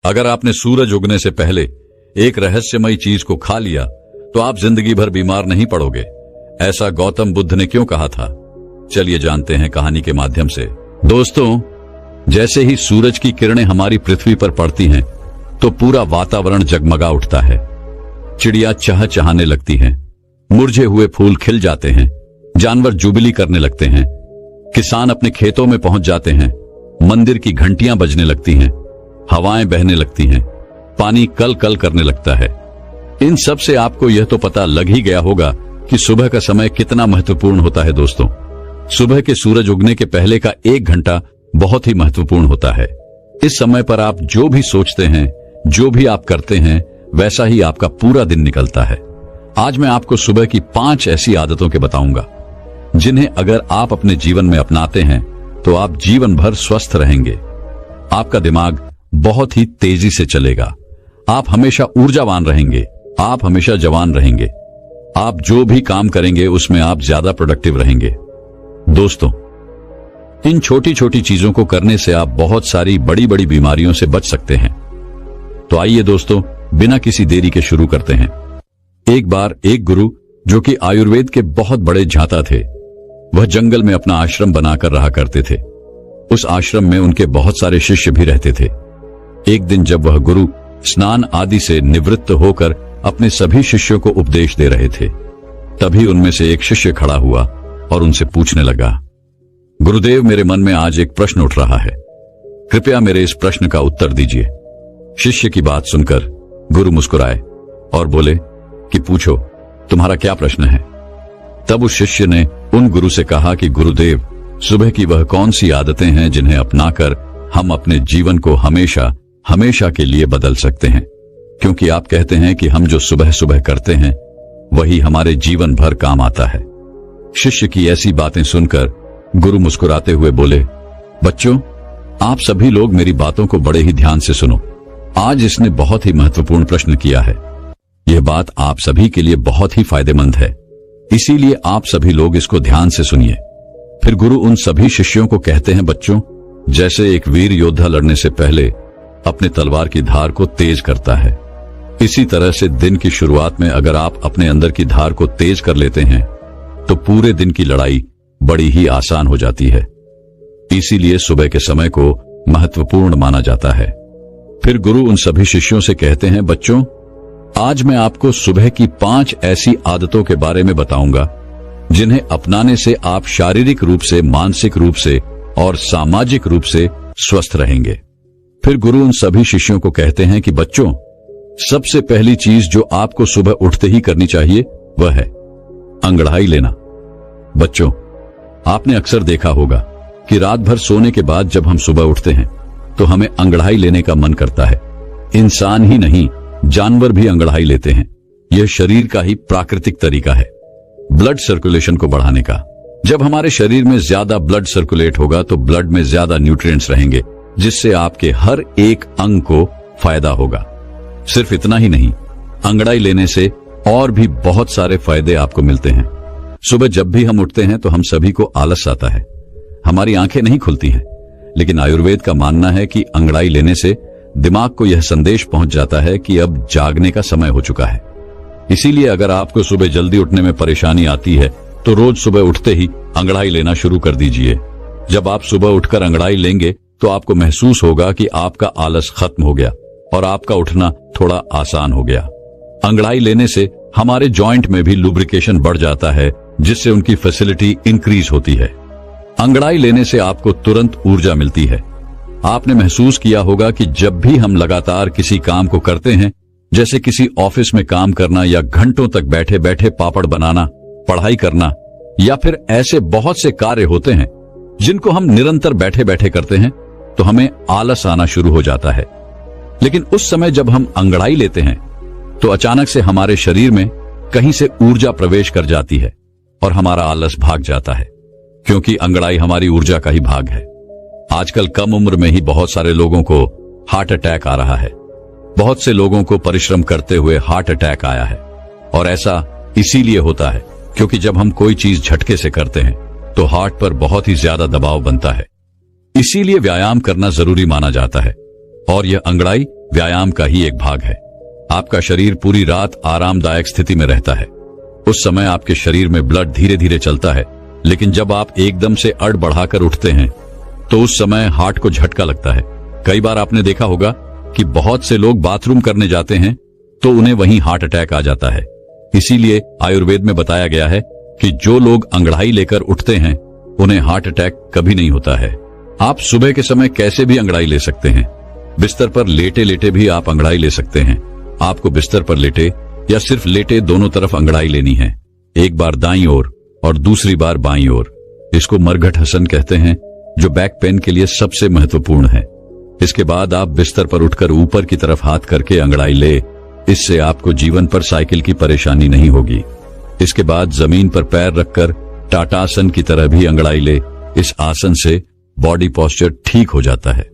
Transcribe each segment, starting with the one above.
अगर आपने सूरज उगने से पहले एक रहस्यमयी चीज को खा लिया तो आप जिंदगी भर बीमार नहीं पड़ोगे। ऐसा गौतम बुद्ध ने क्यों कहा था? चलिए जानते हैं कहानी के माध्यम से। दोस्तों, जैसे ही सूरज की किरणें हमारी पृथ्वी पर पड़ती हैं तो पूरा वातावरण जगमगा उठता है। चिड़िया चहचहाने लगती हैं, मुरझे हुए फूल खिल जाते हैं, जानवर जुबिली करने लगते हैं, किसान अपने खेतों में पहुंच जाते हैं, मंदिर की घंटियां बजने लगती हैं, हवाएं बहने लगती हैं, पानी कल कल करने लगता है। इन सब से आपको यह तो पता लग ही गया होगा कि सुबह का समय कितना महत्वपूर्ण होता है। दोस्तों, सुबह के सूरज उगने के पहले का 1 घंटा बहुत ही महत्वपूर्ण होता है। इस समय पर आप जो भी सोचते हैं, जो भी आप करते हैं, वैसा ही आपका पूरा दिन निकलता है। आज मैं आपको सुबह की 5 ऐसी आदतों के बताऊंगा जिन्हें अगर आप अपने जीवन में अपनाते हैं तो आप जीवन भर स्वस्थ रहेंगे। आपका दिमाग बहुत ही तेजी से चलेगा, आप हमेशा ऊर्जावान रहेंगे, आप हमेशा जवान रहेंगे, आप जो भी काम करेंगे उसमें आप ज्यादा प्रोडक्टिव रहेंगे। दोस्तों, इन छोटी छोटी चीजों को करने से आप बहुत सारी बड़ी बड़ी बीमारियों से बच सकते हैं। तो आइए दोस्तों, बिना किसी देरी के शुरू करते हैं। एक बार एक गुरु, जो कि आयुर्वेद के बहुत बड़े झांता थे, वह जंगल में अपना आश्रम बनाकर रहा करते थे। उस आश्रम में उनके बहुत सारे शिष्य भी रहते थे। एक दिन जब वह गुरु स्नान आदि से निवृत्त होकर अपने सभी शिष्यों को उपदेश दे रहे थे, तभी उनमें से एक शिष्य खड़ा हुआ और उनसे पूछने लगा, गुरुदेव, मेरे मन में आज एक प्रश्न उठ रहा है, कृपया मेरे इस प्रश्न का उत्तर दीजिए। शिष्य की बात सुनकर गुरु मुस्कुराए और बोले कि पूछो, तुम्हारा क्या प्रश्न है? तब उस शिष्य ने उन गुरु से कहा कि गुरुदेव, सुबह की वह कौन सी आदतें हैं जिन्हें अपनाकर हम अपने जीवन को हमेशा हमेशा के लिए बदल सकते हैं? क्योंकि आप कहते हैं कि हम जो सुबह सुबह करते हैं वही हमारे जीवन भर काम आता है। शिष्य की ऐसी बातें सुनकर गुरु मुस्कुराते हुए बोले, बच्चों, आप सभी लोग मेरी बातों को बड़े ही ध्यान से सुनो। आज इसने बहुत ही महत्वपूर्ण प्रश्न किया है। यह बात आप सभी के लिए बहुत ही फायदेमंद है, इसीलिए आप सभी लोग इसको ध्यान से सुनिए। फिर गुरु उन सभी शिष्यों को कहते हैं, बच्चों, जैसे एक वीर योद्धा लड़ने से पहले अपने तलवार की धार को तेज करता है, इसी तरह से दिन की शुरुआत में अगर आप अपने अंदर की धार को तेज कर लेते हैं तो पूरे दिन की लड़ाई बड़ी ही आसान हो जाती है। इसीलिए सुबह के समय को महत्वपूर्ण माना जाता है। फिर गुरु उन सभी शिष्यों से कहते हैं, बच्चों, आज मैं आपको सुबह की 5 ऐसी आदतों के बारे में बताऊंगा जिन्हें अपनाने से आप शारीरिक रूप से, मानसिक रूप से और सामाजिक रूप से स्वस्थ रहेंगे। फिर गुरु उन सभी शिष्यों को कहते हैं कि बच्चों, सबसे पहली चीज जो आपको सुबह उठते ही करनी चाहिए वह है अंगड़ाई लेना। बच्चों, आपने अक्सर देखा होगा कि रात भर सोने के बाद जब हम सुबह उठते हैं तो हमें अंगड़ाई लेने का मन करता है। इंसान ही नहीं, जानवर भी अंगड़ाई लेते हैं। यह शरीर का ही प्राकृतिक तरीका है ब्लड सर्कुलेशन को बढ़ाने का। जब हमारे शरीर में ज्यादा ब्लड सर्कुलेट होगा तो ब्लड में ज्यादा न्यूट्रिएंट्स रहेंगे, जिससे आपके हर एक अंग को फायदा होगा। सिर्फ इतना ही नहीं, अंगड़ाई लेने से और भी बहुत सारे फायदे आपको मिलते हैं। सुबह जब भी हम उठते हैं तो हम सभी को आलस आता है, हमारी आंखें नहीं खुलती हैं, लेकिन आयुर्वेद का मानना है कि अंगड़ाई लेने से दिमाग को यह संदेश पहुंच जाता है कि अब जागने का समय हो चुका है। इसीलिए अगर आपको सुबह जल्दी उठने में परेशानी आती है तो रोज सुबह उठते ही अंगड़ाई लेना शुरू कर दीजिए। जब आप सुबह उठकर अंगड़ाई लेंगे तो आपको महसूस होगा कि आपका आलस खत्म हो गया और आपका उठना थोड़ा आसान हो गया। अंगड़ाई लेने से हमारे जॉइंट में भी लुब्रिकेशन बढ़ जाता है, जिससे उनकी फैसिलिटी इंक्रीज होती है। अंगड़ाई लेने से आपको तुरंत ऊर्जा मिलती है। आपने महसूस किया होगा कि जब भी हम लगातार किसी काम को करते हैं, जैसे किसी ऑफिस में काम करना या घंटों तक बैठे बैठे पापड़ बनाना, पढ़ाई करना, या फिर ऐसे बहुत से कार्य होते हैं जिनको हम निरंतर बैठे बैठे करते हैं, तो हमें आलस आना शुरू हो जाता है। लेकिन उस समय जब हम अंगड़ाई लेते हैं तो अचानक से हमारे शरीर में कहीं से ऊर्जा प्रवेश कर जाती है और हमारा आलस भाग जाता है, क्योंकि अंगड़ाई हमारी ऊर्जा का ही भाग है। आजकल कम उम्र में ही बहुत सारे लोगों को हार्ट अटैक आ रहा है। बहुत से लोगों को परिश्रम करते हुए हार्ट अटैक आया है, और ऐसा इसीलिए होता है क्योंकि जब हम कोई चीज झटके से करते हैं तो हार्ट पर बहुत ही ज्यादा दबाव बनता है। इसीलिए व्यायाम करना जरूरी माना जाता है, और यह अंगड़ाई व्यायाम का ही एक भाग है। आपका शरीर पूरी रात आरामदायक स्थिति में रहता है। उस समय आपके शरीर में ब्लड धीरे धीरे चलता है, लेकिन जब आप एकदम से अड़ बढ़ाकर उठते हैं तो उस समय हार्ट को झटका लगता है। कई बार आपने देखा होगा कि बहुत से लोग बाथरूम करने जाते हैं तो उन्हें वहीं हार्ट अटैक आ जाता है। इसीलिए आयुर्वेद में बताया गया है कि जो लोग अंगड़ाई लेकर उठते हैं उन्हें हार्ट अटैक कभी नहीं होता है। आप सुबह के समय कैसे भी अंगड़ाई ले सकते हैं। बिस्तर पर लेटे लेटे भी आप अंगड़ाई ले सकते हैं। आपको बिस्तर पर लेटे या सिर्फ लेटे दोनों तरफ अंगड़ाई लेनी है, एक बार दाईं ओर और दूसरी बार बाईं ओर। इसको मरघट हसन कहते हैं, जो बैक पेन के लिए सबसे महत्वपूर्ण है। इसके बाद आप बिस्तर पर उठकर ऊपर की तरफ हाथ करके अंगड़ाई ले। इससे आपको जीवन पर साइकिल की परेशानी नहीं होगी। इसके बाद जमीन पर पैर रखकर टाटासन की तरह भी अंगड़ाई ले। इस आसन से बॉडी पोस्चर ठीक हो जाता है।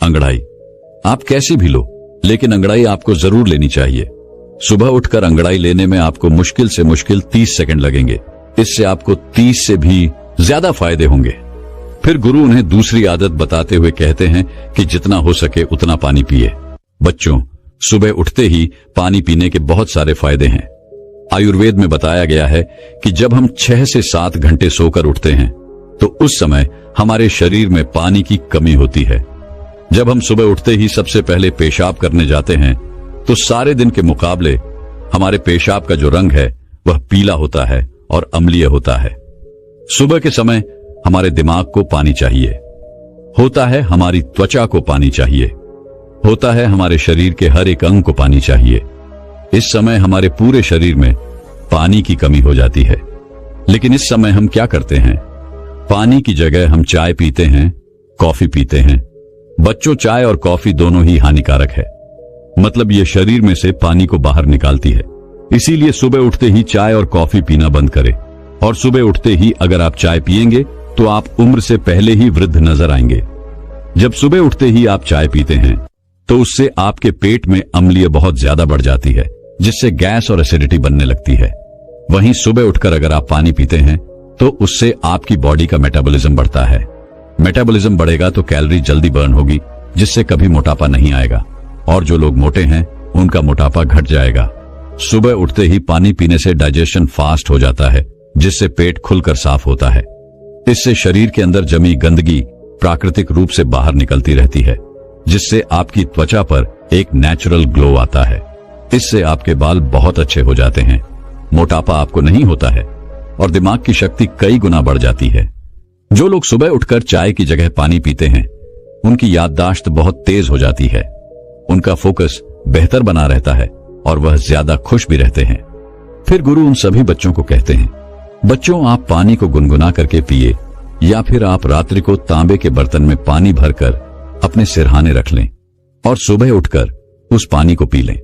अंगड़ाई आप कैसे भी लो, लेकिन अंगड़ाई आपको जरूर लेनी चाहिए। सुबह उठकर अंगड़ाई लेने में आपको मुश्किल से मुश्किल 30 सेकंड लगेंगे। इससे आपको 30 से भी ज्यादा फायदे होंगे। फिर गुरु उन्हें दूसरी आदत बताते हुए कहते हैं कि जितना हो सके उतना पानी पिए। बच्चों, सुबह उठते ही पानी पीने के बहुत सारे फायदे हैं। आयुर्वेद में बताया गया है कि जब हम 6 से 7 घंटे सोकर उठते हैं तो उस समय हमारे शरीर में पानी की कमी होती है। जब हम सुबह उठते ही सबसे पहले पेशाब करने जाते हैं तो सारे दिन के मुकाबले हमारे पेशाब का जो रंग है वह पीला होता है और अम्लीय होता है। सुबह के समय हमारे दिमाग को पानी चाहिए, होता है हमारी त्वचा को पानी चाहिए, होता है हमारे शरीर के हर एक अंग को पानी चाहिए। इस समय हमारे पूरे शरीर में पानी की कमी हो जाती है। लेकिन इस समय हम क्या करते हैं? पानी की जगह हम चाय पीते हैं, कॉफी पीते हैं। बच्चों, चाय और कॉफी दोनों ही हानिकारक है। मतलब ये शरीर में से पानी को बाहर निकालती है। इसीलिए सुबह उठते ही चाय और कॉफी पीना बंद करें। और सुबह उठते ही अगर आप चाय पिएंगे तो आप उम्र से पहले ही वृद्ध नजर आएंगे। जब सुबह उठते ही आप चाय पीते हैं तो उससे आपके पेट में अम्लीय बहुत ज्यादा बढ़ जाती है, जिससे गैस और एसिडिटी बनने लगती है। वहीं सुबह उठकर अगर आप पानी पीते हैं तो उससे आपकी बॉडी का मेटाबॉलिज्म बढ़ता है। मेटाबॉलिज्म बढ़ेगा तो कैलोरी जल्दी बर्न होगी, जिससे कभी मोटापा नहीं आएगा। और जो लोग मोटे हैं उनका मोटापा घट जाएगा। सुबह उठते ही पानी पीने से डाइजेशन फास्ट हो जाता है, जिससे पेट खुलकर साफ होता है। इससे शरीर के अंदर जमी गंदगी प्राकृतिक रूप से बाहर निकलती रहती है, जिससे आपकी त्वचा पर एक नेचुरल ग्लो आता है। इससे आपके बाल बहुत अच्छे हो जाते हैं, मोटापा आपको नहीं होता है और दिमाग की शक्ति कई गुना बढ़ जाती है। जो लोग सुबह उठकर चाय की जगह पानी पीते हैं उनकी याददाश्त बहुत तेज हो जाती है, उनका फोकस बेहतर बना रहता है और वह ज्यादा खुश भी रहते हैं। फिर गुरु उन सभी बच्चों को कहते हैं, बच्चों, आप पानी को गुनगुना करके पिए या फिर आप रात्रि को तांबे के बर्तन में पानी भरकर अपने सिरहाने रख लें और सुबह उठकर उस पानी को पी लें।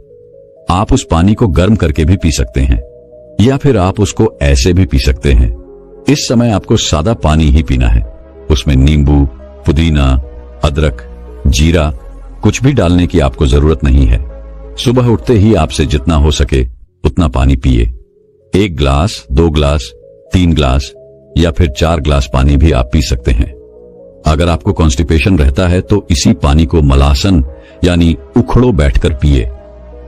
आप उस पानी को गर्म करके भी पी सकते हैं या फिर आप उसको ऐसे भी पी सकते हैं। इस समय आपको सादा पानी ही पीना है। उसमें नींबू, पुदीना, अदरक, जीरा कुछ भी डालने की आपको जरूरत नहीं है। सुबह उठते ही आपसे जितना हो सके उतना पानी पिए। 1 ग्लास, 2 ग्लास, 3 ग्लास या फिर 4 ग्लास पानी भी आप पी सकते हैं। अगर आपको कॉन्स्टिपेशन रहता है तो इसी पानी को मलासन यानी उखड़ो बैठकर पिए,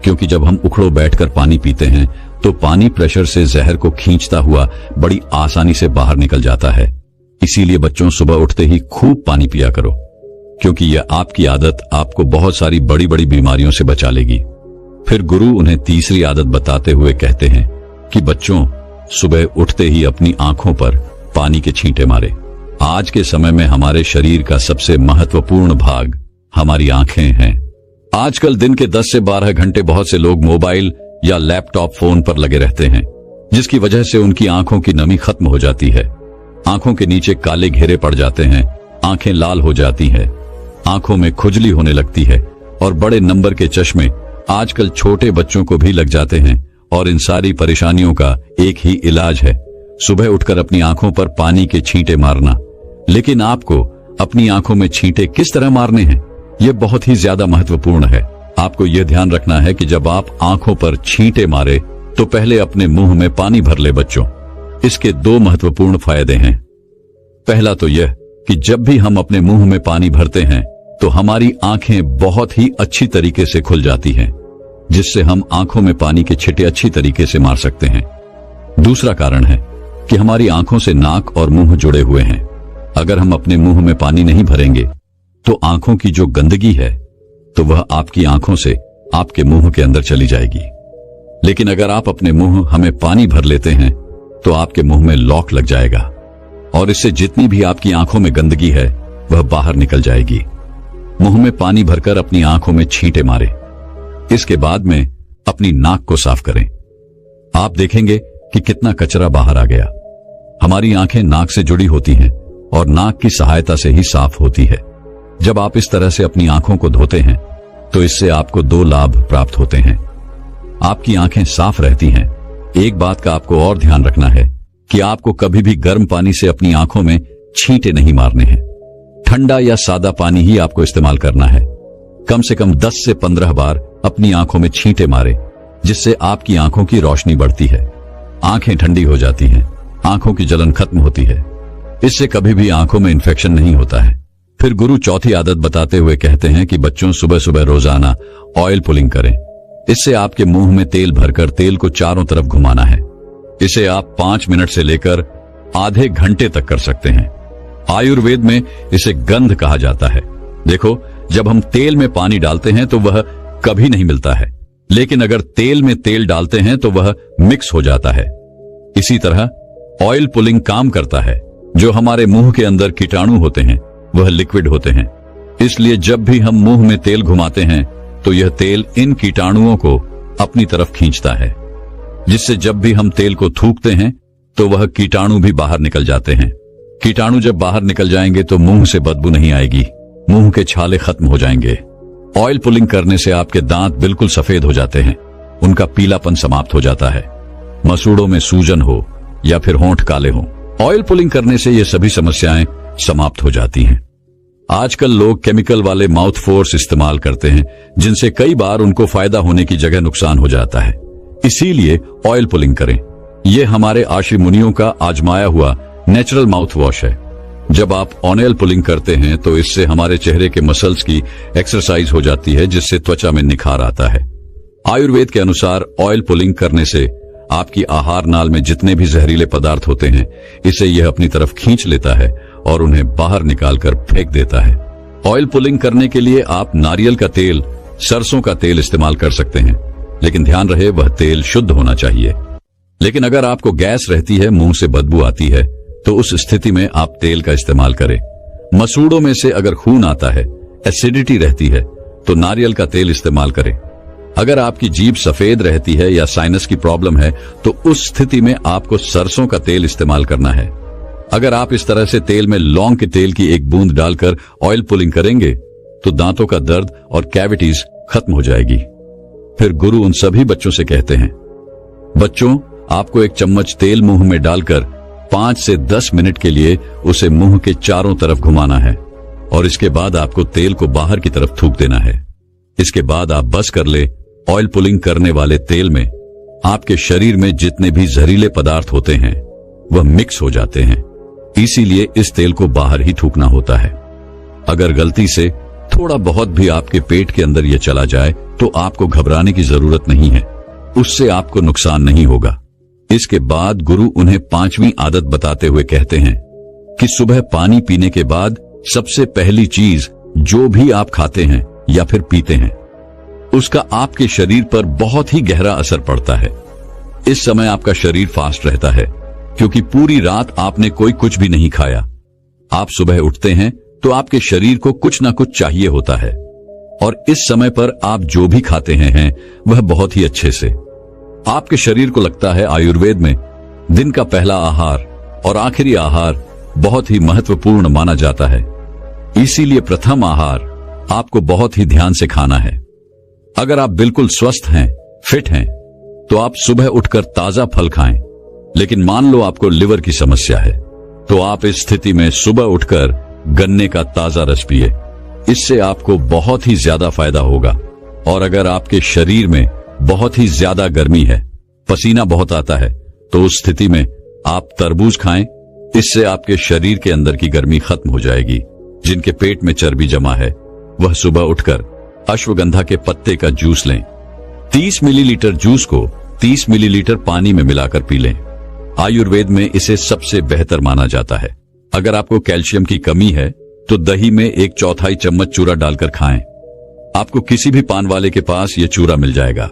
क्योंकि जब हम उखड़ो बैठकर पानी पीते हैं तो पानी प्रेशर से जहर को खींचता हुआ बड़ी आसानी से बाहर निकल जाता है। इसीलिए बच्चों, सुबह उठते ही खूब पानी पिया करो, क्योंकि यह आपकी आदत आपको बहुत सारी बड़ी बड़ी बीमारियों से बचा लेगी। फिर गुरु उन्हें तीसरी आदत बताते हुए कहते हैं कि बच्चों, सुबह उठते ही अपनी आंखों पर पानी के छींटे मारे। आज के समय में हमारे शरीर का सबसे महत्वपूर्ण भाग हमारी आंखें हैं। आजकल दिन के 10 से 12 घंटे बहुत से लोग मोबाइल या लैपटॉप फोन पर लगे रहते हैं, जिसकी वजह से उनकी आंखों की नमी खत्म हो जाती है। आंखों के नीचे काले घेरे पड़ जाते हैं, आंखें लाल हो जाती हैं, आंखों में खुजली होने लगती है और बड़े नंबर के चश्मे आजकल छोटे बच्चों को भी लग जाते हैं। और इन सारी परेशानियों का एक ही इलाज है, सुबह उठकर अपनी आंखों पर पानी के छींटे मारना। लेकिन आपको अपनी आंखों में छींटे किस तरह मारने हैं, यह बहुत ही ज्यादा महत्वपूर्ण है। आपको यह ध्यान रखना है कि जब आप आंखों पर छींटे मारे तो पहले अपने मुंह में पानी भर ले बच्चों। इसके 2 महत्वपूर्ण फायदे हैं। पहला तो यह कि जब भी हम अपने मुंह में पानी भरते हैं तो हमारी आंखें बहुत ही अच्छी तरीके से खुल जाती हैं, जिससे हम आंखों में पानी के छिटे अच्छी तरीके से मार सकते हैं। दूसरा कारण है कि हमारी आंखों से नाक और मुंह जुड़े हुए हैं। अगर हम अपने मुंह में पानी नहीं भरेंगे तो आंखों की जो गंदगी है तो वह आपकी आंखों से आपके मुंह के अंदर चली जाएगी। लेकिन अगर आप अपने मुंह हमें पानी भर लेते हैं तो आपके मुंह में लॉक लग जाएगा और इससे जितनी भी आपकी आंखों में गंदगी है वह बाहर निकल जाएगी। मुंह में पानी भरकर अपनी आंखों में छींटे मारे। इसके बाद में अपनी नाक को साफ करें। आप देखेंगे कि कितना कचरा बाहर आ गया। हमारी आंखें नाक से जुड़ी होती हैं और नाक की सहायता से ही साफ होती है। जब आप इस तरह से अपनी आंखों को धोते हैं तो इससे आपको 2 लाभ प्राप्त होते हैं। आपकी आंखें साफ रहती हैं। एक बात का आपको और ध्यान रखना है कि आपको कभी भी गर्म पानी से अपनी आंखों में छींटे नहीं मारने हैं। ठंडा या सादा पानी ही आपको इस्तेमाल करना है। कम से कम 10 से 15 बार अपनी आंखों में छींटे मारे, जिससे आपकी आंखों की रोशनी बढ़ती है, आंखें ठंडी हो जाती हैं, आंखों की जलन खत्म होती है। इससे कभी भी आंखों में इन्फेक्शन नहीं होता है। फिर गुरु चौथी आदत बताते हुए कहते हैं कि बच्चों सुबह सुबह रोजाना ऑयल पुलिंग करें। इससे आपके मुंह में तेल भरकर तेल को चारों तरफ घुमाना है। इसे आप 5 मिनट से लेकर आधे घंटे तक कर सकते हैं। आयुर्वेद में इसे गंध कहा जाता है। देखो, जब हम तेल में पानी डालते हैं तो वह कभी नहीं मिलता है, लेकिन अगर तेल में तेल डालते हैं तो वह मिक्स हो जाता है। इसी तरह ऑयल पुलिंग काम करता है। जो हमारे मुंह के अंदर कीटाणु होते हैं वह लिक्विड होते हैं। इसलिए जब भी हम मुंह में तेल घुमाते हैं तो यह तेल इन कीटाणुओं को अपनी तरफ खींचता है, जिससे जब भी हम तेल को थूकते हैं तो वह कीटाणु भी बाहर निकल जाते हैं। कीटाणु जब बाहर निकल जाएंगे तो मुंह से बदबू नहीं आएगी, मुंह के छाले खत्म हो जाएंगे। ऑयल पुलिंग करने से आपके दांत बिल्कुल सफेद हो जाते हैं, उनका पीलापन समाप्त हो जाता है। मसूड़ों में सूजन हो या फिर होंठ काले हों, ऑयल पुलिंग करने से ये सभी समस्याएं समाप्त हो जाती हैं। आजकल लोग केमिकल वाले माउथ फोर्स इस्तेमाल करते हैं, जिनसे कई बार उनको फायदा होने की जगह नुकसान हो जाता है। इसीलिए ऑयल पुलिंग करें। यह हमारे आशी मुनियों का आजमाया हुआ नेचुरल माउथ वॉश है। जब आप ऑयल पुलिंग करते हैं तो इससे हमारे चेहरे के मसल्स की एक्सरसाइज हो जाती है, जिससे त्वचा में निखार आता है। आयुर्वेद के अनुसार ऑयल पुलिंग करने से आपकी आहार नाल में जितने भी जहरीले पदार्थ होते हैं इसे यह अपनी तरफ खींच लेता है और उन्हें बाहर निकालकर फेंक देता है। ऑयल पुलिंग करने के लिए आप नारियल का तेल, सरसों का तेल इस्तेमाल कर सकते हैं, लेकिन ध्यान रहे वह तेल शुद्ध होना चाहिए। लेकिन अगर आपको गैस रहती है, मुंह से बदबू आती है, तो उस स्थिति में आप तेल का इस्तेमाल करें। मसूड़ों में से अगर खून आता है, एसिडिटी रहती है, तो नारियल का तेल इस्तेमाल करें। अगर आपकी जीभ सफेद रहती है या साइनस की प्रॉब्लम है तो उस स्थिति में आपको सरसों का तेल इस्तेमाल करना है। अगर आप इस तरह से तेल में लौंग के तेल की एक बूंद डालकर ऑयल पुलिंग करेंगे तो दांतों का दर्द और कैविटीज खत्म हो जाएगी। फिर गुरु उन सभी बच्चों से कहते हैं, बच्चों, आपको 1 चम्मच तेल मुंह में डालकर 5 से 10 मिनट के लिए उसे मुंह के चारों तरफ घुमाना है और इसके बाद आपको तेल को बाहर की तरफ थूक देना है। इसके बाद आप बस कर ले। ऑयल पुलिंग करने वाले तेल में आपके शरीर में जितने भी जहरीले पदार्थ होते हैं वह मिक्स हो जाते हैं। इसीलिए इस तेल को बाहर ही थूकना होता है। अगर गलती से थोड़ा बहुत भी आपके पेट के अंदर यह चला जाए तो आपको घबराने की जरूरत नहीं है, उससे आपको नुकसान नहीं होगा। इसके बाद गुरु उन्हें 5वीं आदत बताते हुए कहते हैं कि सुबह पानी पीने के बाद सबसे पहली चीज जो भी आप खाते हैं या फिर पीते हैं उसका आपके शरीर पर बहुत ही गहरा असर पड़ता है। इस समय आपका शरीर फास्ट रहता है क्योंकि पूरी रात आपने कुछ भी नहीं खाया। आप सुबह उठते हैं तो आपके शरीर को कुछ ना कुछ चाहिए होता है और इस समय पर आप जो भी खाते हैं वह बहुत ही अच्छे से आपके शरीर को लगता है। आयुर्वेद में दिन का पहला आहार और आखिरी आहार बहुत ही महत्वपूर्ण माना जाता है। इसीलिए प्रथम आहार आपको बहुत ही ध्यान से खाना है। अगर आप बिल्कुल स्वस्थ हैं, फिट हैं, तो आप सुबह उठकर ताजा फल खाएं। लेकिन मान लो आपको लिवर की समस्या है तो आप इस स्थिति में सुबह उठकर गन्ने का ताजा रस पिए। इससे आपको बहुत ही ज्यादा फायदा होगा। और अगर आपके शरीर में बहुत ही ज्यादा गर्मी है, पसीना बहुत आता है, तो उस स्थिति में आप तरबूज खाएं। इससे आपके शरीर के अंदर की गर्मी खत्म हो जाएगी। जिनके पेट में चर्बी जमा है वह सुबह उठकर अश्वगंधा के पत्ते का जूस लें। 30 मिलीलीटर जूस को 30 मिलीलीटर पानी में मिलाकर पी लें। आयुर्वेद में इसे सबसे बेहतर माना जाता है। अगर आपको कैल्शियम की कमी है तो दही में 1/4 चम्मच चूरा डालकर खाएं। आपको किसी भी पान वाले के पास यह चूरा मिल जाएगा।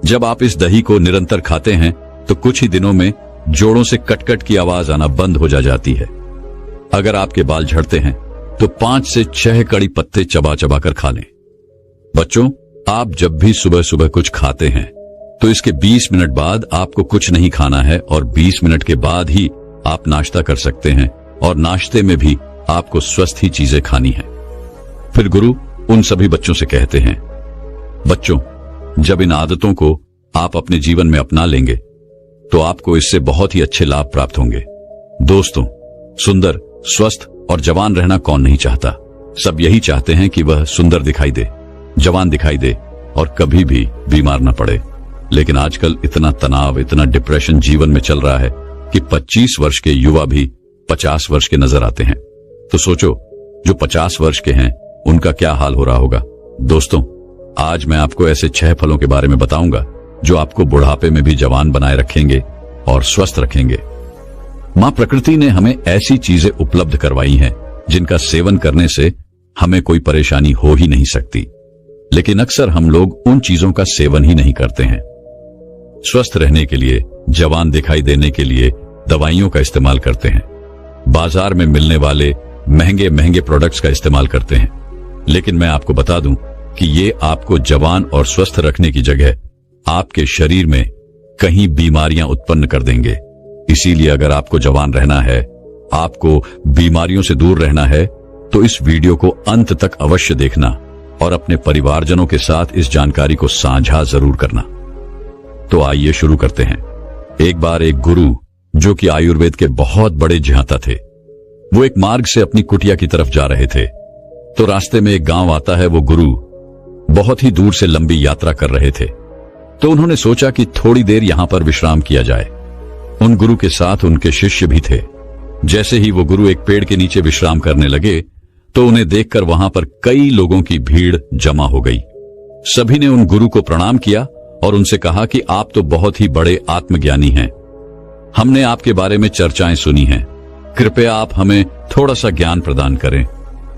जब आप इस दही को निरंतर खाते हैं तो कुछ ही दिनों में जोड़ों से कटकट की आवाज आना बंद हो जाती है। अगर आपके बाल झड़ते हैं तो 5 से 6 कड़ी पत्ते चबा चबा कर खा लें। बच्चों, आप जब भी सुबह सुबह कुछ खाते हैं तो इसके 20 मिनट बाद आपको कुछ नहीं खाना है और 20 मिनट के बाद ही आप नाश्ता कर सकते हैं और नाश्ते में भी आपको स्वस्थ ही चीजें खानी है। फिर गुरु उन सभी बच्चों से कहते हैं, बच्चों, जब इन आदतों को आप अपने जीवन में अपना लेंगे तो आपको इससे बहुत ही अच्छे लाभ प्राप्त होंगे। दोस्तों, सुंदर, स्वस्थ और जवान रहना कौन नहीं चाहता। सब यही चाहते हैं कि वह सुंदर दिखाई दे, जवान दिखाई दे और कभी भी बीमार न पड़े। लेकिन आजकल इतना तनाव, इतना डिप्रेशन जीवन में चल रहा है कि 25 वर्ष के युवा भी 50 वर्ष के नजर आते हैं। तो सोचो, जो 50 वर्ष के हैं उनका क्या हाल हो रहा होगा। दोस्तों, आज मैं आपको ऐसे 6 फलों के बारे में बताऊंगा जो आपको बुढ़ापे में भी जवान बनाए रखेंगे और स्वस्थ रखेंगे। मां प्रकृति ने हमें ऐसी चीजें उपलब्ध करवाई हैं जिनका सेवन करने से हमें कोई परेशानी हो ही नहीं सकती, लेकिन अक्सर हम लोग उन चीजों का सेवन ही नहीं करते हैं। स्वस्थ रहने के लिए, जवान दिखाई देने के लिए दवाइयों का इस्तेमाल करते हैं, बाजार में मिलने वाले महंगे महंगे प्रोडक्ट्स का इस्तेमाल करते हैं। लेकिन मैं आपको बता दूं कि ये आपको जवान और स्वस्थ रखने की जगह आपके शरीर में कहीं बीमारियां उत्पन्न कर देंगे। इसीलिए अगर आपको जवान रहना है, आपको बीमारियों से दूर रहना है, तो इस वीडियो को अंत तक अवश्य देखना और अपने परिवारजनों के साथ इस जानकारी को साझा जरूर करना। तो आइए शुरू करते हैं। एक बार एक गुरु, जो कि आयुर्वेद के बहुत बड़े ज्ञाता थे, वो एक मार्ग से अपनी कुटिया की तरफ जा रहे थे। तो रास्ते में एक गांव आता है। वो गुरु बहुत ही दूर से लंबी यात्रा कर रहे थे, तो उन्होंने सोचा कि थोड़ी देर यहां पर विश्राम किया जाए। उन गुरु के साथ उनके शिष्य भी थे। जैसे ही वो गुरु एक पेड़ के नीचे विश्राम करने लगे तो उन्हें देखकर वहां पर कई लोगों की भीड़ जमा हो गई। सभी ने उन गुरु को प्रणाम किया और उनसे कहा कि आप तो बहुत ही बड़े आत्मज्ञानी हैं। हमने आपके बारे में चर्चाएं सुनी हैं, कृपया आप हमें थोड़ा सा ज्ञान प्रदान करें।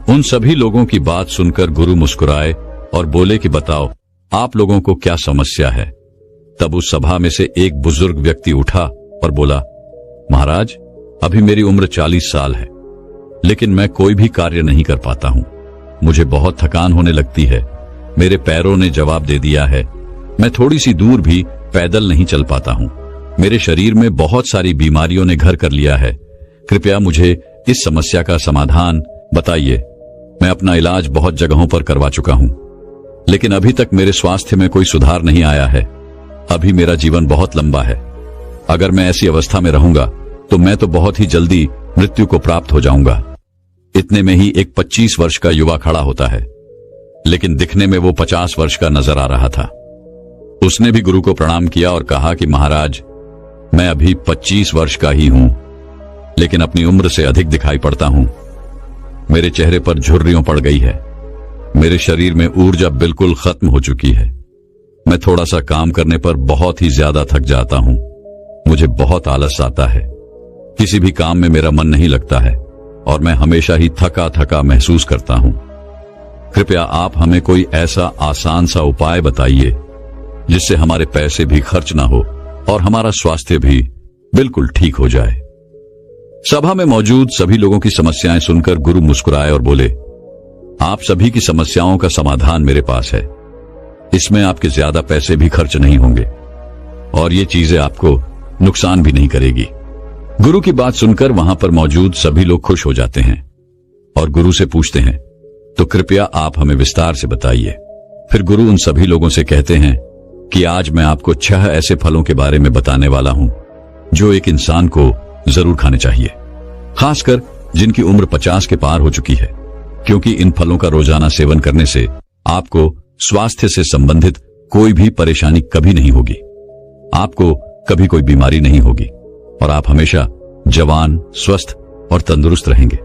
उन सभी लोगों की बात सुनकर गुरु मुस्कुराए और बोले कि बताओ, आप लोगों को क्या समस्या है। तब उस सभा में से एक बुजुर्ग व्यक्ति उठा और बोला, महाराज, अभी मेरी उम्र 40 साल है, लेकिन मैं कोई भी कार्य नहीं कर पाता हूं। मुझे बहुत थकान होने लगती है। मेरे पैरों ने जवाब दे दिया है। मैं थोड़ी सी दूर भी पैदल नहीं चल पाता हूं। मेरे शरीर में बहुत सारी बीमारियों ने घर कर लिया है। कृपया मुझे इस समस्या का समाधान बताइए। मैं अपना इलाज बहुत जगहों पर करवा चुका हूं, लेकिन अभी तक मेरे स्वास्थ्य में कोई सुधार नहीं आया है। अभी मेरा जीवन बहुत लंबा है। अगर मैं ऐसी अवस्था में रहूंगा तो मैं तो बहुत ही जल्दी मृत्यु को प्राप्त हो जाऊंगा। इतने में ही एक 25 वर्ष का युवा खड़ा होता है, लेकिन दिखने में वो 50 वर्ष का नजर आ रहा था। उसने भी गुरु को प्रणाम किया और कहा कि महाराज, मैं अभी 25 वर्ष का ही हूं, लेकिन अपनी उम्र से अधिक दिखाई पड़ता हूं। मेरे चेहरे पर झुर्रियों पड़ गई है। मेरे शरीर में ऊर्जा बिल्कुल खत्म हो चुकी है। मैं थोड़ा सा काम करने पर बहुत ही ज्यादा थक जाता हूं। मुझे बहुत आलस आता है। किसी भी काम में मेरा मन नहीं लगता है और मैं हमेशा ही थका थका महसूस करता हूं। कृपया आप हमें कोई ऐसा आसान सा उपाय बताइए जिससे हमारे पैसे भी खर्च ना हो और हमारा स्वास्थ्य भी बिल्कुल ठीक हो जाए। सभा में मौजूद सभी लोगों की समस्याएं सुनकर गुरु मुस्कुराए और बोले, आप सभी की समस्याओं का समाधान मेरे पास है। इसमें आपके ज्यादा पैसे भी खर्च नहीं होंगे और ये चीजें आपको नुकसान भी नहीं करेगी। गुरु की बात सुनकर वहां पर मौजूद सभी लोग खुश हो जाते हैं और गुरु से पूछते हैं, तो कृपया आप हमें विस्तार से बताइए। फिर गुरु उन सभी लोगों से कहते हैं कि आज मैं आपको 6 ऐसे फलों के बारे में बताने वाला हूं जो एक इंसान को जरूर खाने चाहिए, खासकर जिनकी उम्र 50 के पार हो चुकी है, क्योंकि इन फलों का रोजाना सेवन करने से आपको स्वास्थ्य से संबंधित कोई भी परेशानी कभी नहीं होगी। आपको कभी कोई बीमारी नहीं होगी और आप हमेशा जवान, स्वस्थ और तंदुरुस्त रहेंगे।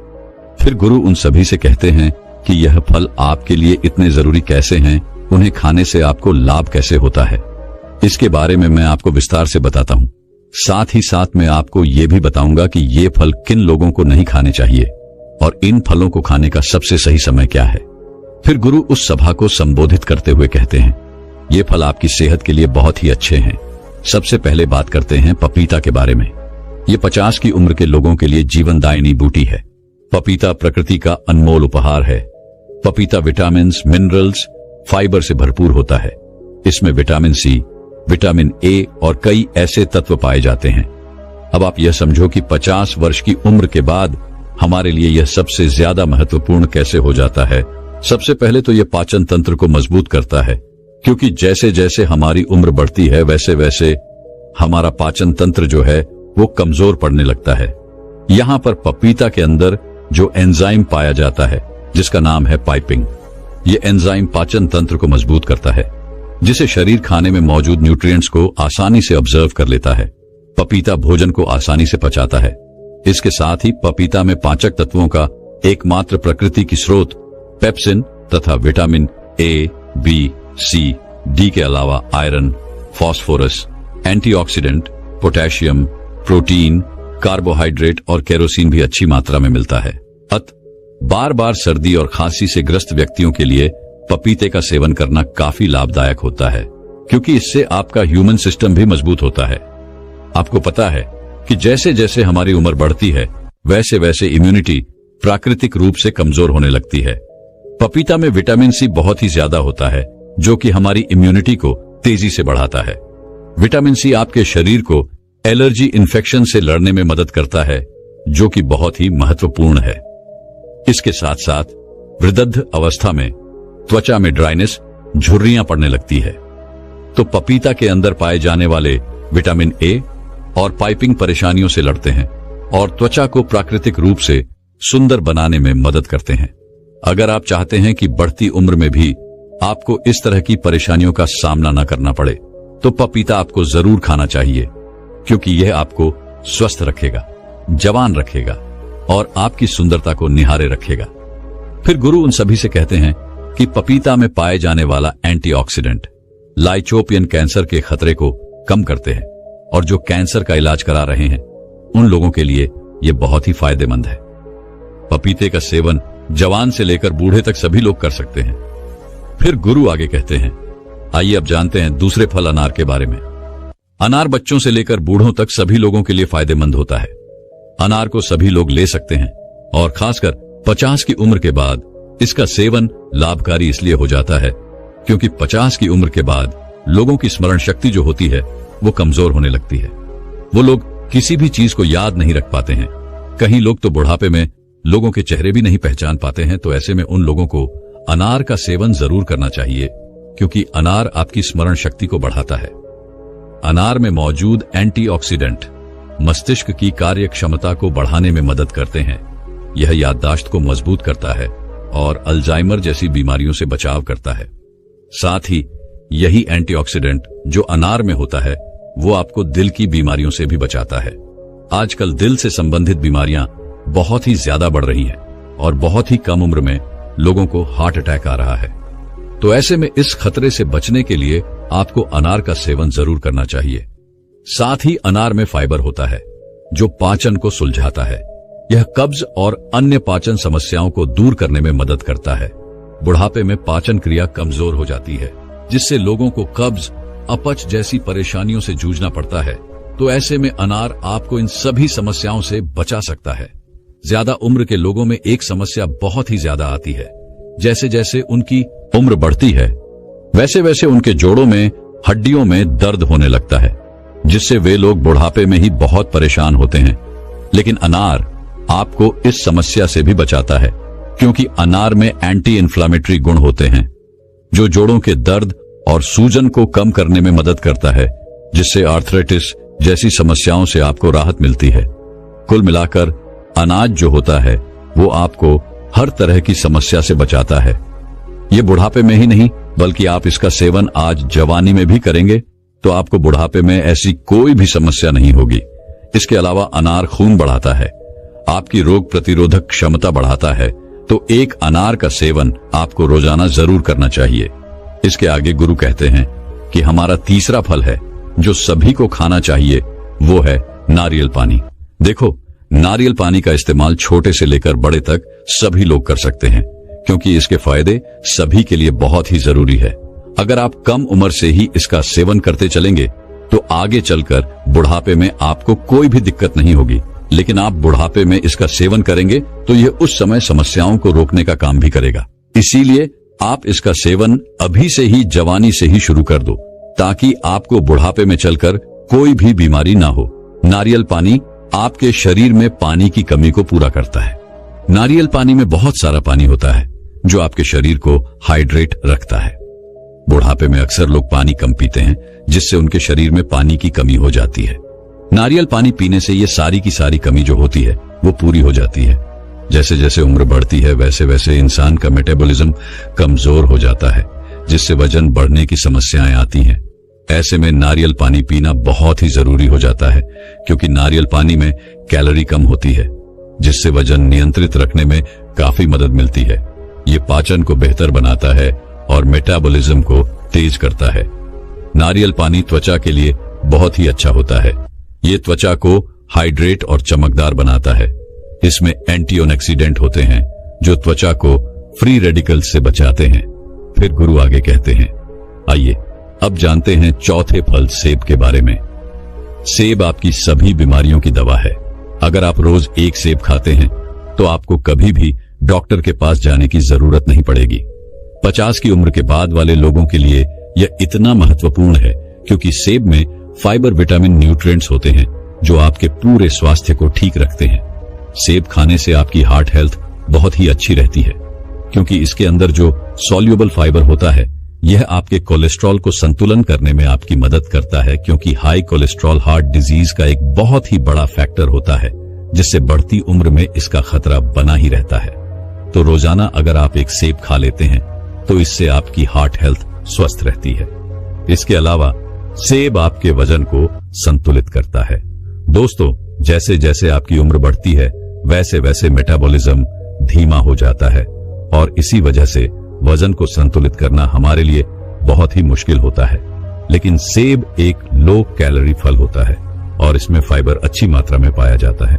फिर गुरु उन सभी से कहते हैं कि यह फल आपके लिए इतने जरूरी कैसे हैं, उन्हें खाने से आपको लाभ कैसे होता है, इसके बारे में मैं आपको विस्तार से बताता हूं। साथ ही साथ मैं आपको ये भी बताऊंगा कि ये फल किन लोगों को नहीं खाने चाहिए और इन फलों को खाने का सबसे सही समय क्या है। फिर गुरु उस सभा को संबोधित करते हुए कहते हैं, ये फल आपकी सेहत के लिए बहुत ही अच्छे हैं। सबसे पहले बात करते हैं पपीता के बारे में। ये 50 की उम्र के लोगों के लिए जीवनदायिनी बूटी है। पपीता प्रकृति का अनमोल उपहार है। पपीता विटामिन, मिनरल्स, फाइबर से भरपूर होता है। इसमें विटामिन सी, विटामिन ए और कई ऐसे तत्व पाए जाते हैं। अब आप यह समझो कि 50 वर्ष की उम्र के बाद हमारे लिए यह सबसे ज्यादा महत्वपूर्ण कैसे हो जाता है। सबसे पहले तो यह पाचन तंत्र को मजबूत करता है, क्योंकि जैसे जैसे हमारी उम्र बढ़ती है वैसे वैसे हमारा पाचन तंत्र जो है वो कमजोर पड़ने लगता है। यहाँ पर पपीता के अंदर जो एंजाइम पाया जाता है जिसका नाम है पाइपिंग, ये एंजाइम पाचन तंत्र को मजबूत करता है, जिसे शरीर खाने में मौजूद न्यूट्रिएंट्स को आसानी से ऑब्जर्व कर लेता है। पपीता भोजन को आसानी से पचाता है। इसके साथ ही पपीता में पाचक तत्वों का एकमात्र प्रकृति की स्रोत पेप्सिन तथा vitamin A, B, C, D के अलावा iron, phosphorus, antioxidant, potassium, protein, carbohydrate और केरोसिन भी अच्छी मात्रा में मिलता है। बार बार सर्दी और खांसी से ग्रस्त व्यक्तियों के लिए पपीते का सेवन करना काफी लाभदायक होता है, क्योंकि इससे आपका ह्यूमन सिस्टम भी मजबूत होता है। आपको पता है कि जैसे जैसे हमारी उम्र बढ़ती है वैसे वैसे इम्यूनिटी प्राकृतिक रूप से कमजोर होने लगती है। पपीता में विटामिन सी बहुत ही ज्यादा होता है, जो कि हमारी इम्यूनिटी को तेजी से बढ़ाता है। विटामिन सी आपके शरीर को एलर्जी इन्फेक्शन से लड़ने में मदद करता है, जो कि बहुत ही महत्वपूर्ण है। इसके साथ साथ वृद्ध अवस्था में त्वचा में ड्राइनेस, झुर्रियां पड़ने लगती है, तो पपीता के अंदर पाए जाने वाले विटामिन ए और पाइपिंग परेशानियों से लड़ते हैं और त्वचा को प्राकृतिक रूप से सुंदर बनाने में मदद करते हैं। अगर आप चाहते हैं कि बढ़ती उम्र में भी आपको इस तरह की परेशानियों का सामना न करना पड़े, तो पपीता आपको जरूर खाना चाहिए, क्योंकि यह आपको स्वस्थ रखेगा, जवान रखेगा और आपकी सुंदरता को निहारे रखेगा। फिर गुरु उन सभी से कहते हैं कि पपीता में पाए जाने वाला एंटीऑक्सीडेंट लाइकोपियन कैंसर के खतरे को कम करते हैं, और जो कैंसर का इलाज करा रहे हैं उन लोगों के लिए यह बहुत ही फायदेमंद है। पपीते का सेवन जवान से लेकर बूढ़े तक सभी लोग कर सकते हैं। फिर गुरु आगे कहते हैं, आइए अब जानते हैं दूसरे फल अनार के बारे में। अनार बच्चों से लेकर बूढ़ों तक सभी लोगों के लिए फायदेमंद होता है। अनार को सभी लोग ले सकते हैं और खासकर 50 की उम्र के बाद इसका सेवन लाभकारी इसलिए हो जाता है क्योंकि 50 की उम्र के बाद लोगों की स्मरण शक्ति जो होती है वो कमजोर होने लगती है। वो लोग किसी भी चीज को याद नहीं रख पाते हैं। कहीं लोग तो बुढ़ापे में लोगों के चेहरे भी नहीं पहचान पाते हैं। तो ऐसे में उन लोगों को अनार का सेवन जरूर करना चाहिए, क्योंकि अनार आपकी स्मरण शक्ति को बढ़ाता है। अनार में मौजूद एंटीऑक्सीडेंट मस्तिष्क की कार्य क्षमता को बढ़ाने में मदद करते हैं। यह याददाश्त को मजबूत करता है और अल्जाइमर जैसी बीमारियों से बचाव करता है। साथ ही यही एंटीऑक्सीडेंट जो अनार में होता है वो आपको दिल की बीमारियों से भी बचाता है। आजकल दिल से संबंधित बीमारियां बहुत ही ज्यादा बढ़ रही हैं और बहुत ही कम उम्र में लोगों को हार्ट अटैक आ रहा है। तो ऐसे में इस खतरे से बचने के लिए आपको अनार का सेवन जरूर करना चाहिए। साथ ही अनार में फाइबर होता है जो पाचन को सुलझाता है। यह कब्ज और अन्य पाचन समस्याओं को दूर करने में मदद करता है। बुढ़ापे में पाचन क्रिया कमजोर हो जाती है, जिससे लोगों को कब्ज, अपच जैसी परेशानियों से जूझना पड़ता है। तो ऐसे में अनार आपको इन सभी समस्याओं से बचा सकता है। ज्यादा उम्र के लोगों में एक समस्या बहुत ही ज्यादा आती है। जैसे जैसे उनकी उम्र बढ़ती है वैसे वैसे उनके जोड़ों में, हड्डियों में दर्द होने लगता है, जिससे वे लोग बुढ़ापे में ही बहुत परेशान होते हैं। लेकिन अनार आपको इस समस्या से भी बचाता है, क्योंकि अनार में एंटी इन्फ्लामेटरी गुण होते हैं जो जोड़ों के दर्द और सूजन को कम करने में मदद करता है, जिससे आर्थराइटिस जैसी समस्याओं से आपको राहत मिलती है। कुल मिलाकर अनाज जो होता है वो आपको हर तरह की समस्या से बचाता है। ये बुढ़ापे में ही नहीं बल्कि आप इसका सेवन आज जवानी में भी करेंगे तो आपको बुढ़ापे में ऐसी कोई भी समस्या नहीं होगी। इसके अलावा अनार खून बढ़ाता है, आपकी रोग प्रतिरोधक क्षमता बढ़ाता है तो एक अनार का सेवन आपको रोजाना जरूर करना चाहिए। इसके आगे गुरु कहते हैं कि हमारा तीसरा फल है जो सभी को खाना चाहिए, वो है नारियल पानी। देखो, नारियल पानी का इस्तेमाल छोटे से लेकर बड़े तक सभी लोग कर सकते हैं, क्योंकि इसके फायदे सभी के लिए बहुत ही जरूरी है। अगर आप कम उम्र से ही इसका सेवन करते चलेंगे तो आगे चलकर बुढ़ापे में आपको कोई भी दिक्कत नहीं होगी। लेकिन आप बुढ़ापे में इसका सेवन करेंगे तो यह उस समय समस्याओं को रोकने का काम भी करेगा। इसीलिए आप इसका सेवन अभी से ही, जवानी से ही शुरू कर दो, ताकि आपको बुढ़ापे में चलकर कोई भी बीमारी ना हो। नारियल पानी आपके शरीर में पानी की कमी को पूरा करता है। नारियल पानी में बहुत सारा पानी होता है जो आपके शरीर को हाइड्रेट रखता है। बुढ़ापे में अक्सर लोग पानी कम पीते हैं, जिससे उनके शरीर में पानी की कमी हो जाती है। नारियल पानी पीने से ये सारी की सारी कमी जो होती है वो पूरी हो जाती है। जैसे जैसे उम्र बढ़ती है वैसे वैसे इंसान का मेटाबॉलिज्म कमजोर हो जाता है, जिससे वजन बढ़ने की समस्याएं आती हैं। ऐसे में नारियल पानी पीना बहुत ही जरूरी हो जाता है, क्योंकि नारियल पानी में कैलोरी कम होती है, जिससे वजन नियंत्रित रखने में काफी मदद मिलती है। ये पाचन को बेहतर बनाता है और मेटाबॉलिज्म को तेज करता है। नारियल पानी त्वचा के लिए बहुत ही अच्छा होता है। ये त्वचा को हाइड्रेट और चमकदार बनाता है। इसमें एंटीऑक्सीडेंट होते हैं जो त्वचा को फ्री रेडिकल्स से बचाते हैं। फिर गुरु आगे कहते हैं, आइए अब जानते हैं चौथे फल सेब के बारे में। सेब आपकी सभी बीमारियों की दवा है। अगर आप रोज एक सेब खाते हैं तो आपको कभी भी डॉक्टर के पास जाने की जरूरत नहीं पड़ेगी। 50 की उम्र के बाद वाले लोगों के लिए यह इतना महत्वपूर्ण है क्योंकि सेब में फाइबर, विटामिन, न्यूट्रिएंट्स होते हैं जो आपके पूरे स्वास्थ्य को ठीक रखते हैं। सेब खाने से आपकी हार्ट हेल्थ बहुत ही अच्छी रहती है, क्योंकि इसके अंदर जो सॉल्युबल फाइबर होता है यह आपके कोलेस्ट्रॉल को संतुलन करने में आपकी मदद करता है, क्योंकि हाई कोलेस्ट्रॉल हार्ट डिजीज का एक बहुत ही बड़ा फैक्टर होता है, जिससे बढ़ती उम्र में इसका खतरा बना ही रहता है। तो रोजाना अगर आप एक सेब खा लेते हैं तो इससे आपकी हार्ट हेल्थ स्वस्थ रहती है। इसके अलावा सेब आपके वजन को संतुलित करता है। दोस्तों, जैसे जैसे आपकी उम्र बढ़ती है वैसे वैसे मेटाबॉलिज्म धीमा हो जाता है और इसी वजह से वजन को संतुलित करना हमारे लिए बहुत ही मुश्किल होता है। लेकिन सेब एक लो कैलोरी फल होता है और इसमें फाइबर अच्छी मात्रा में पाया जाता है।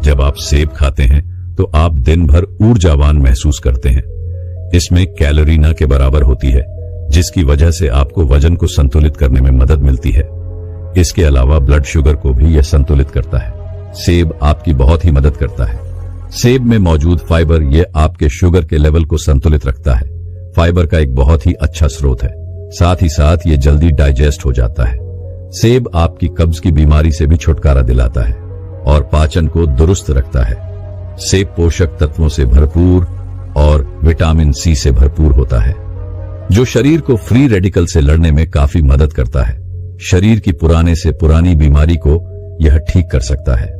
जब आप सेब खाते हैं तो आप दिन भर ऊर्जावान महसूस करते हैं। इसमें कैलोरी न के बराबर होती है, जिसकी वजह से आपको वजन को संतुलित करने में मदद मिलती है। इसके अलावा ब्लड शुगर को भी यह संतुलित करता है। सेब आपकी बहुत ही मदद करता है। सेब में मौजूद फाइबर यह आपके शुगर के लेवल को संतुलित रखता है। फाइबर का एक बहुत ही अच्छा स्रोत है, साथ ही साथ ये जल्दी डाइजेस्ट हो जाता है। सेब आपकी कब्ज की बीमारी से भी छुटकारा दिलाता है और पाचन को दुरुस्त रखता है। सेब पोषक तत्वों से भरपूर और विटामिन सी से भरपूर होता है, जो शरीर को फ्री रेडिकल से लड़ने में काफी मदद करता है। शरीर की पुराने से पुरानी बीमारी को यह ठीक कर सकता है।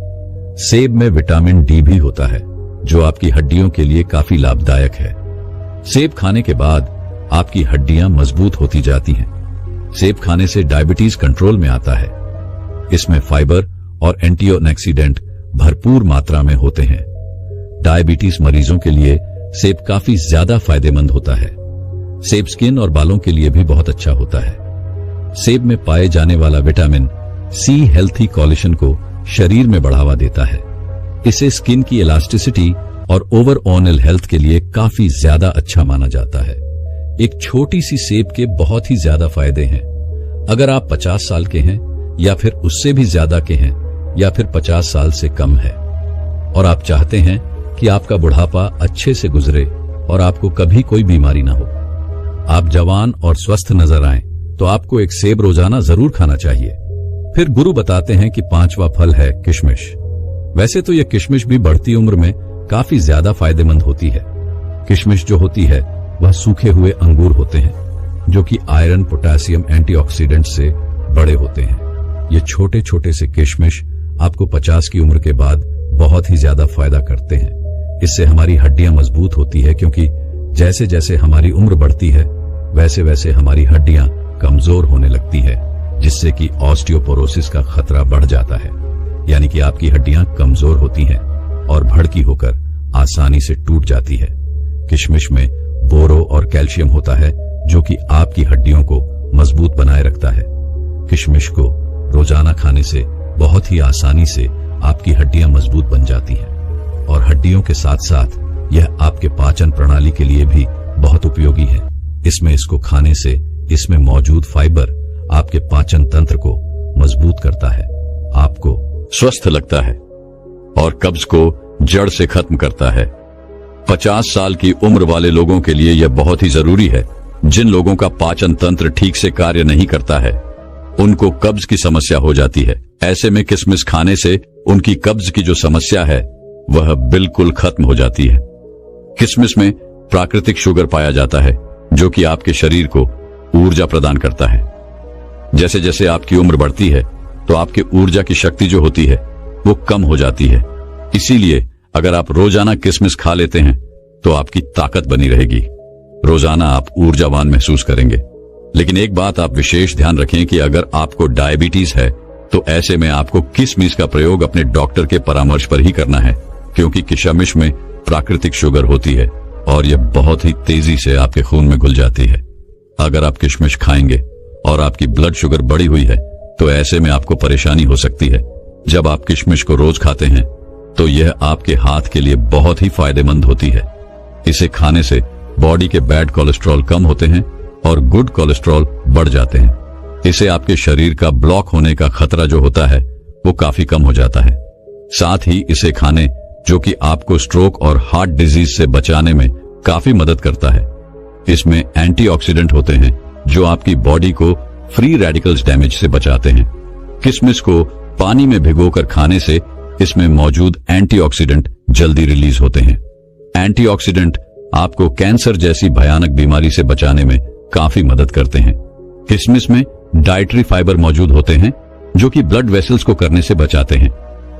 सेब में विटामिन डी भी होता है, जो आपकी हड्डियों के लिए काफी लाभदायक है। सेब खाने के बाद आपकी हड्डियां मजबूत होती जाती हैं। सेब खाने से डायबिटीज कंट्रोल में आता है। इसमें फाइबर और एंटीऑक्सीडेंट भरपूर मात्रा में होते हैं। डायबिटीज मरीजों के लिए सेब काफी ज्यादा फायदेमंद होता है। सेब स्किन और बालों के लिए भी बहुत अच्छा होता है। सेब में पाए जाने वाला विटामिन सी हेल्थी कोलेजन को शरीर में बढ़ावा देता है। इसे स्किन की इलास्टिसिटी और ओवरऑल हेल्थ के लिए काफी ज्यादा अच्छा माना जाता है। एक छोटी सी सेब के बहुत ही ज्यादा फायदे हैं। अगर आप 50 साल के हैं या फिर उससे भी ज्यादा के हैं या फिर 50 साल से कम है और आप चाहते हैं कि आपका बुढ़ापा अच्छे से गुजरे और आपको कभी कोई बीमारी ना हो, आप जवान और स्वस्थ नजर आएं, तो आपको एक सेब रोजाना जरूर खाना चाहिए। फिर गुरु बताते हैं कि 5वां फल है किशमिश। वैसे तो यह किशमिश भी बढ़ती उम्र में काफी ज्यादा फायदेमंद होती है। किशमिश जो होती है वह सूखे हुए अंगूर होते हैं, जो कि आयरन, पोटेशियम, एंटीऑक्सीडेंट से बड़े होते हैं। ये छोटे छोटे से किशमिश आपको 50 की उम्र के बाद बहुत ही ज्यादा फायदा करते हैं। इससे हमारी हड्डियां मजबूत होती है, क्योंकि जैसे जैसे हमारी उम्र बढ़ती है वैसे वैसे हमारी हड्डियां कमजोर होने लगती है, जिससे कि ऑस्टियोपोरोसिस का खतरा बढ़ जाता है। यानी कि आपकी हड्डियां कमजोर होती हैं और भड़की होकर आसानी से टूट जाती है। किशमिश में बोरो और कैल्शियम होता है जो कि आपकी हड्डियों को मजबूत बनाए रखता है। किशमिश को रोजाना खाने से बहुत ही आसानी से आपकी हड्डियां मजबूत बन जाती हैं और हड्डियों के साथ साथ यह आपके पाचन प्रणाली के लिए भी बहुत उपयोगी है। इसमें इसको खाने से इसमें मौजूद फाइबर आपके पाचन तंत्र को मजबूत करता है, आपको स्वस्थ लगता है और कब्ज को जड़ से खत्म करता है। 50 साल की उम्र वाले लोगों के लिए यह बहुत ही जरूरी है। जिन लोगों का पाचन तंत्र ठीक से कार्य नहीं करता है उनको कब्ज की समस्या हो जाती है। ऐसे में किशमिश खाने से उनकी कब्ज की जो समस्या है वह बिल्कुल खत्म हो जाती है। किशमिश में प्राकृतिक शुगर पाया जाता है जो कि आपके शरीर को ऊर्जा प्रदान करता है। जैसे जैसे आपकी उम्र बढ़ती है तो आपकी ऊर्जा की शक्ति जो होती है वो कम हो जाती है। इसीलिए अगर आप रोजाना किशमिश खा लेते हैं तो आपकी ताकत बनी रहेगी, रोजाना आप ऊर्जावान महसूस करेंगे। लेकिन एक बात आप विशेष ध्यान रखें कि अगर आपको डायबिटीज है तो ऐसे में आपको किशमिश का प्रयोग अपने डॉक्टर के परामर्श पर ही करना है, क्योंकि किशमिश में प्राकृतिक शुगर होती है और यह बहुत ही तेजी से आपके खून में घुल जाती है। अगर आप किशमिश खाएंगे और आपकी ब्लड शुगर बढ़ी हुई है तो ऐसे में आपको परेशानी हो सकती है। जब आप किशमिश को रोज खाते हैं तो यह आपके हाथ के लिए बहुत ही फायदेमंद होती है। इसे खाने से बॉडी के बैड कोलेस्ट्रॉल कम होते हैं और गुड कोलेस्ट्रॉल बढ़ जाते हैं। इससे आपके शरीर का ब्लॉक होने का खतरा जो होता है वो काफी कम हो जाता है। साथ ही इसे खाने जो कि आपको स्ट्रोक और हार्ट डिजीज से बचाने में काफी मदद करता है। इसमें एंटीऑक्सीडेंट होते हैं जो आपकी बॉडी को फ्री रेडिकल्स डैमेज से बचाते हैं। किशमिश को पानी में भिगोकर खाने से इसमें मौजूद एंटीऑक्सीडेंट जल्दी रिलीज होते हैं। एंटीऑक्सीडेंट आपको कैंसर जैसी भयानक बीमारी से बचाने में काफी मदद करते हैं। किशमिश में डाइटरी फाइबर मौजूद होते हैं जो कि ब्लड वेसल्स को करने से बचाते हैं,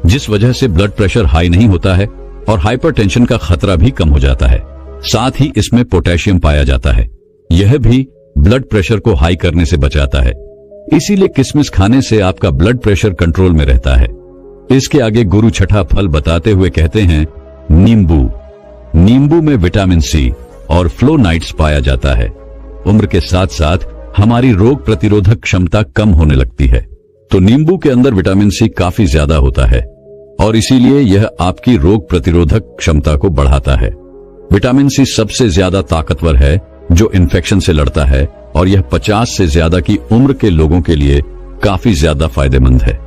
जिस वजह से ब्लड प्रेशर हाई नहीं होता है और हाइपरटेंशन का खतरा भी कम हो जाता है। साथ ही इसमें पोटेशियम पाया जाता है, यह भी ब्लड प्रेशर को हाई करने से बचाता है। इसीलिए किशमिश खाने से आपका ब्लड प्रेशर कंट्रोल में रहता है। इसके आगे गुरु छठा फल बताते हुए कहते हैं नींबू। नींबू में विटामिन सी और फ्लोनाइड्स पाया जाता है। उम्र के साथ साथ हमारी रोग प्रतिरोधक क्षमता कम होने लगती है, तो नींबू के अंदर विटामिन सी काफी ज्यादा होता है और इसीलिए यह आपकी रोग प्रतिरोधक क्षमता को बढ़ाता है। विटामिन सी सबसे ज्यादा ताकतवर है जो इन्फेक्शन से लड़ता है और यह 50 से ज्यादा की उम्र के लोगों के लिए काफी ज्यादा फायदेमंद है,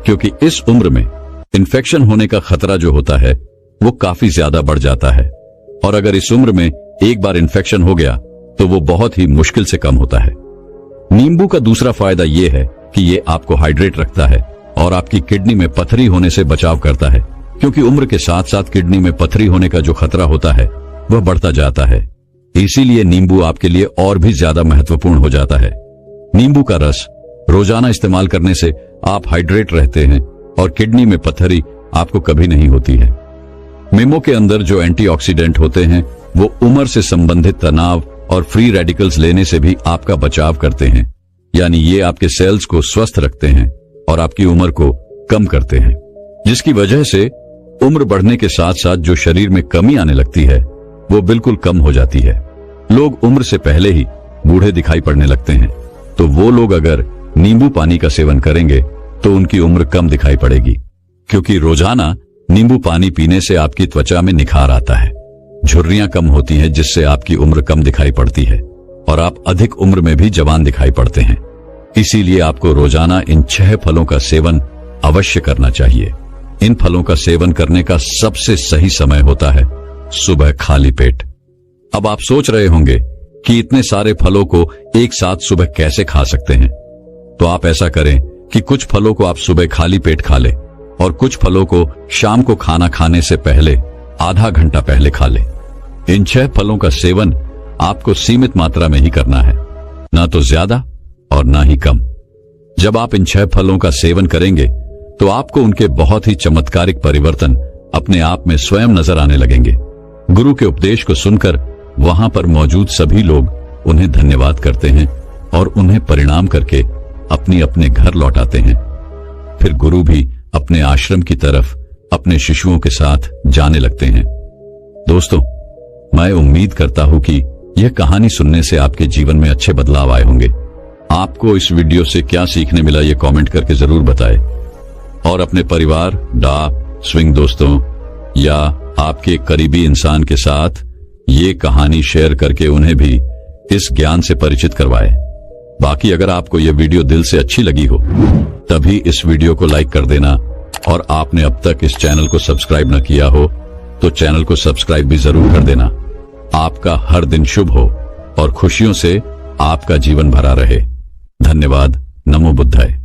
क्योंकि इस उम्र में इन्फेक्शन होने का खतरा जो होता है वो काफी ज्यादा बढ़ जाता है और अगर इस उम्र में एक बार इन्फेक्शन हो गया तो वो बहुत ही मुश्किल से कम होता है। नींबू का दूसरा फायदा ये है कि ये आपको हाइड्रेट रखता है और आपकी किडनी में पथरी होने से बचाव करता है, क्योंकि उम्र के साथ साथ किडनी में पथरी होने का जो खतरा होता है वह बढ़ता जाता है। इसीलिए नींबू आपके लिए और भी ज्यादा महत्वपूर्ण हो जाता है। नींबू का रस रोजाना इस्तेमाल करने से आप हाइड्रेट रहते हैं और किडनी में पथरी आपको कभी नहीं होती है। नींबू के अंदर जो एंटीऑक्सीडेंट होते हैं वो उम्र से संबंधित तनाव और फ्री रेडिकल्स लेने से भी आपका बचाव करते हैं, यानी ये आपके सेल्स को स्वस्थ रखते हैं और आपकी उम्र को कम करते हैं, जिसकी वजह से उम्र बढ़ने के साथ साथ जो शरीर में कमी आने लगती है वो बिल्कुल कम हो जाती है। लोग उम्र से पहले ही बूढ़े दिखाई पड़ने लगते हैं, तो वो लोग अगर नींबू पानी का सेवन करेंगे तो उनकी उम्र कम दिखाई पड़ेगी, क्योंकि रोजाना नींबू पानी पीने से आपकी त्वचा में निखार आता है, झुर्रियां कम होती हैं जिससे आपकी उम्र कम दिखाई पड़ती है और आप अधिक उम्र में भी जवान दिखाई पड़ते हैं। इसीलिए आपको रोजाना इन 6 फलों का सेवन अवश्य करना चाहिए। इन फलों का सेवन करने का सबसे सही समय होता है सुबह खाली पेट। अब आप सोच रहे होंगे कि इतने सारे फलों को एक साथ सुबह कैसे खा सकते हैं, तो आप ऐसा करें कि कुछ फलों को आप सुबह खाली पेट खा लें और कुछ फलों को शाम को खाना खाने से पहले आधा घंटा पहले खा लें। इन 6 फलों का सेवन आपको सीमित मात्रा में ही करना है, ना तो ज्यादा और ना ही कम। जब आप इन 6 फलों का सेवन करेंगे तो आपको उनके बहुत ही चमत्कारिक परिवर्तन अपने आप में स्वयं नजर आने लगेंगे। गुरु के उपदेश को सुनकर वहां पर मौजूद सभी लोग उन्हें धन्यवाद करते हैं और उन्हें परिणाम करके अपने अपने घर लौटाते हैं। फिर गुरु भी अपने आश्रम की तरफ अपने शिष्यों के साथ जाने लगते हैं। दोस्तों, मैं उम्मीद करता हूं कि यह कहानी सुनने से आपके जीवन में अच्छे बदलाव आए होंगे। आपको इस वीडियो से क्या सीखने मिला ये कमेंट करके जरूर बताएं और अपने परिवार, स्विंग दोस्तों या आपके करीबी इंसान के साथ ये कहानी शेयर करके उन्हें भी इस ज्ञान से परिचित करवाएं। बाकी अगर आपको यह वीडियो दिल से अच्छी लगी हो तभी इस वीडियो को लाइक कर देना और आपने अब तक इस चैनल को सब्सक्राइब न किया हो तो चैनल को सब्सक्राइब भी जरूर कर देना। आपका हर दिन शुभ हो और खुशियों से आपका जीवन भरा रहे। धन्यवाद। नमो बुद्धाय।